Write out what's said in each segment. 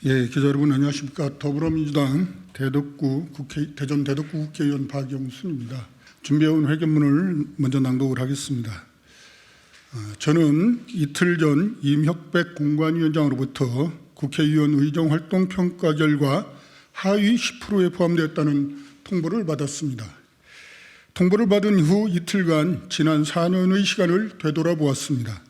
기자 여러분 안녕하십니까. 더불어민주당 대전 대덕구 국회의원 박영순입니다. 준비해온 회견문을 먼저 낭독을 하겠습니다. 저는 이틀 전 임혁백 공관위원장으로부터 국회의원 의정활동 평가 결과 하위 10%에 포함되었다는 통보를 받았습니다. 통보를 받은 후 이틀간 지난 4년의 시간을 되돌아보았습니다.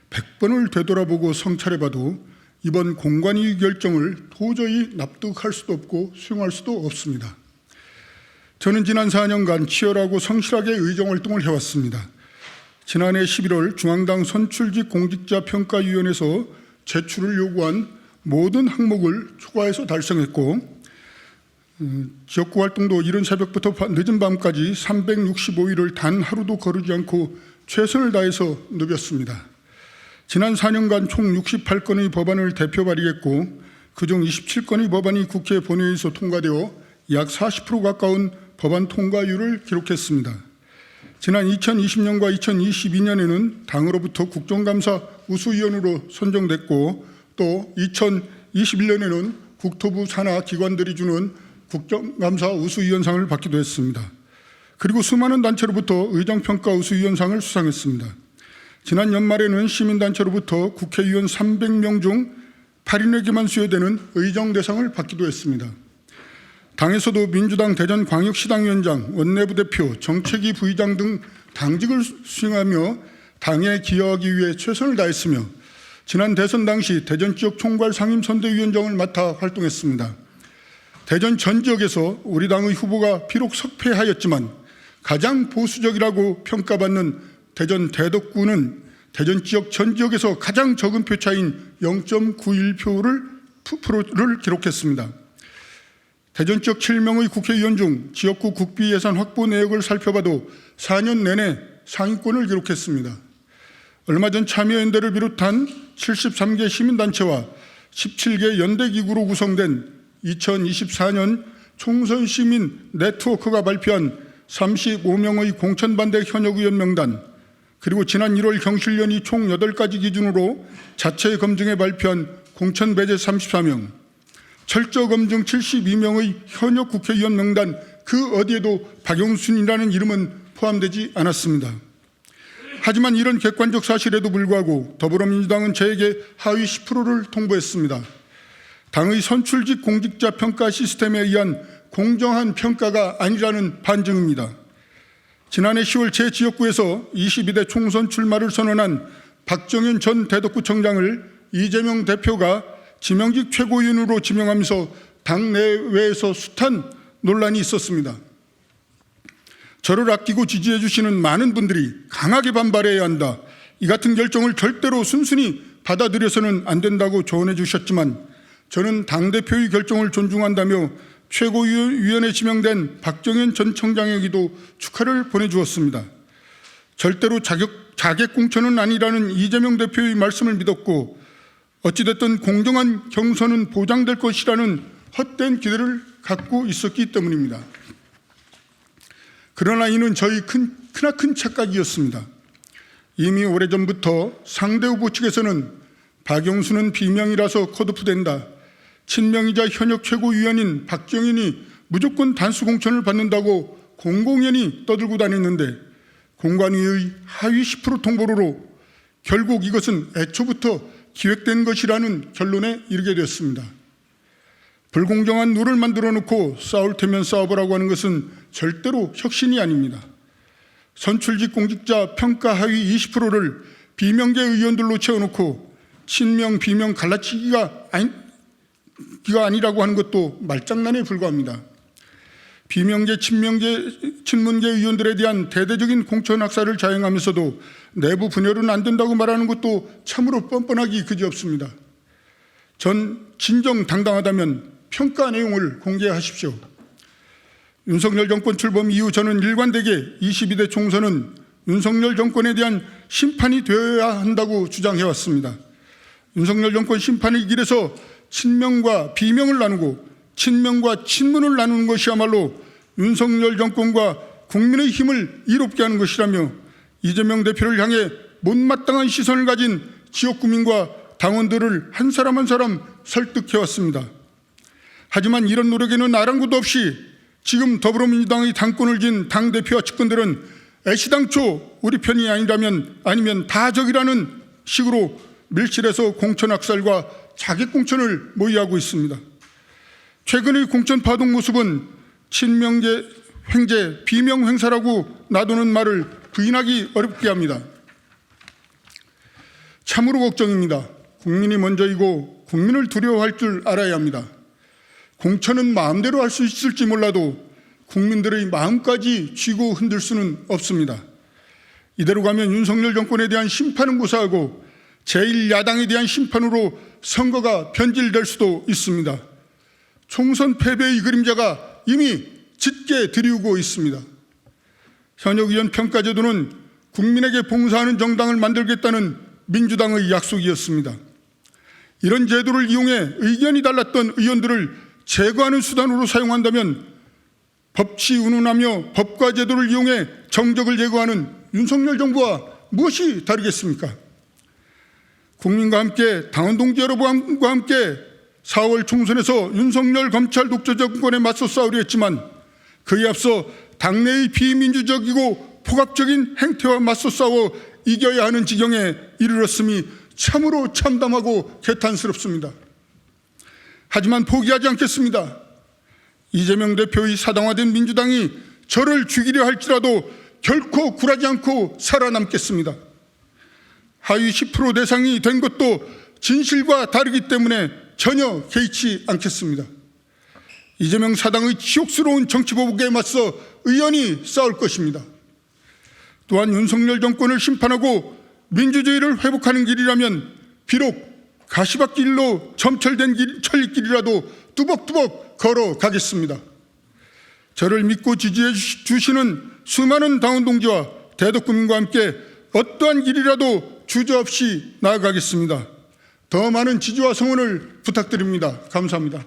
100번을 되돌아보고 성찰해봐도 이번 공관위 결정을 도저히 납득할 수도 없고 수용할 수도 없습니다. 저는 지난 4년간 치열하고 성실하게 의정활동을 해왔습니다. 지난해 11월 중앙당 선출직 공직자평가위원회에서 제출을 요구한 모든 항목을 초과해서 달성했고 지역구 활동도 이른 새벽부터 늦은 밤까지 365일을 단 하루도 거르지 않고 최선을 다해서 누볐습니다. 지난 4년간 총 68건의 법안을 대표 발의했고 그중 27건의 법안이 국회 본회의에서 통과되어 약 40% 가까운 법안 통과율을 기록했습니다. 지난 2020년과 2022년에는 당으로부터 국정감사 우수위원으로 선정됐고 또 2021년에는 국토부 산하 기관들이 주는 국정감사 우수위원상을 받기도 했습니다. 그리고 수많은 단체로부터 의정평가 우수위원상을 수상했습니다. 지난 연말에는 시민단체로부터 국회의원 300명 중 8인에게만 수여되는 의정대상을 받기도 했습니다. 당에서도 민주당 대전광역시당위원장, 원내부 대표, 정책위 부의장 등 당직을 수행하며 당에 기여하기 위해 최선을 다했으며 지난 대선 당시 대전지역 총괄 상임선대위원장을 맡아 활동했습니다. 대전 전 지역에서 우리 당의 후보가 비록 석패하였지만 가장 보수적이라고 평가받는 대전 대덕구는 대전 지역 전 지역에서 가장 적은 표차인 0.91%를 기록했습니다. 대전 지역 7명의 국회의원 중 지역구 국비 예산 확보 내역을 살펴봐도 4년 내내 상위권을 기록했습니다. 얼마 전 참여연대를 비롯한 73개 시민단체와 17개 연대기구로 구성된 2024년 총선 시민 네트워크가 발표한 35명의 공천반대 현역의원 명단, 그리고 지난 1월 경실련이 총 8가지 기준으로 자체 검증에 발표한 공천 배제 34명, 철저 검증 72명의 현역 국회의원 명단 그 어디에도 박영순이라는 이름은 포함되지 않았습니다. 하지만 이런 객관적 사실에도 불구하고 더불어민주당은 저에게 하위 10%를 통보했습니다. 당의 선출직 공직자 평가 시스템에 의한 공정한 평가가 아니라는 반증입니다. 지난해 10월 제 지역구에서 22대 총선 출마를 선언한 박정현 전 대덕구청장을 이재명 대표가 지명직 최고위원으로 지명하면서 당내외에서 숱한 논란이 있었습니다. 저를 아끼고 지지해 주시는 많은 분들이 강하게 반발해야 한다. 이 같은 결정을 절대로 순순히 받아들여서는 안 된다고 조언해 주셨지만 저는 당대표의 결정을 존중한다며 최고위원에 지명된 박정현 전 청장에게도 축하를 보내주었습니다. 절대로 자객 공천은 아니라는 이재명 대표의 말씀을 믿었고 어찌됐든 공정한 경선은 보장될 것이라는 헛된 기대를 갖고 있었기 때문입니다. 그러나 이는 저희 크나큰 착각이었습니다. 이미 오래전부터 상대 후보 측에서는 박영순은 비명이라서 컷오프된다, 친명이자 현역 최고위원인 박정현이 무조건 단수 공천을 받는다고 공공연히 떠들고 다녔는데 공관위의 하위 10% 통보로 결국 이것은 애초부터 기획된 것이라는 결론에 이르게 됐습니다. 불공정한 룰을 만들어 놓고 싸울 테면 싸워보라고 하는 것은 절대로 혁신이 아닙니다. 선출직 공직자 평가 하위 20%를 비명계 의원들로 채워놓고 친명 비명 갈라치기가 아니라고 하는 것도 말장난에 불과합니다. 비명계, 친문계 의원들에 대한 대대적인 공천 학살을 자행하면서도 내부 분열은 안 된다고 말하는 것도 참으로 뻔뻔하기 그지없습니다. 전 진정당당하다면 평가 내용을 공개하십시오. 윤석열 정권 출범 이후 저는 일관되게 22대 총선은 윤석열 정권에 대한 심판이 되어야 한다고 주장해왔습니다. 윤석열 정권 심판의 길에서 친명과 비명을 나누고 친명과 친문을 나누는 것이야말로 윤석열 정권과 국민의 힘을 이롭게 하는 것이라며 이재명 대표를 향해 못마땅한 시선을 가진 지역구민과 당원들을 한 사람 한 사람 설득해왔습니다. 하지만 이런 노력에는 아랑곳도 없이 지금 더불어민주당의 당권을 쥔 당대표와 측근들은 애시당초 우리 편이 아니면 다 적이라는 식으로 밀실에서 공천학살과 자객공천을 모의하고 있습니다. 최근의 공천 파동 모습은 친명계 횡재, 비명횡사라고 놔두는 말을 부인하기 어렵게 합니다. 참으로 걱정입니다. 국민이 먼저이고 국민을 두려워할 줄 알아야 합니다. 공천은 마음대로 할 수 있을지 몰라도 국민들의 마음까지 쥐고 흔들 수는 없습니다. 이대로 가면 윤석열 정권에 대한 심판은 무사하고 제1야당에 대한 심판으로 선거가 변질될 수도 있습니다. 총선 패배의 그림자가 이미 짙게 드리우고 있습니다. 현역 의원 평가제도는 국민에게 봉사하는 정당을 만들겠다는 민주당의 약속이었습니다. 이런 제도를 이용해 의견이 달랐던 의원들을 제거하는 수단으로 사용한다면 법치 운운하며 법과 제도를 이용해 정적을 제거하는 윤석열 정부와 무엇이 다르겠습니까? 국민과 함께 당원 동지 여러분과 함께 4월 총선에서 윤석열 검찰 독재 정권에 맞서 싸우려 했지만 그에 앞서 당내의 비민주적이고 폭압적인 행태와 맞서 싸워 이겨야 하는 지경에 이르렀음이 참으로 참담하고 개탄스럽습니다. 하지만 포기하지 않겠습니다. 이재명 대표의 사당화된 민주당이 저를 죽이려 할지라도 결코 굴하지 않고 살아남겠습니다. 하위 10% 대상이 된 것도 진실과 다르기 때문에 전혀 개의치 않겠습니다. 이재명 사당의 치욕스러운 정치보복에 맞서 의연히 싸울 것입니다. 또한 윤석열 정권을 심판하고 민주주의를 회복하는 길이라면 비록 가시밭길로 점철된 천리길이라도 뚜벅뚜벅 걸어가겠습니다. 저를 믿고 지지해 주시는 수많은 당원 동지와 대덕구민과 함께 어떠한 길이라도 주저없이 나아가겠습니다. 더 많은 지지와 성원을 부탁드립니다. 감사합니다.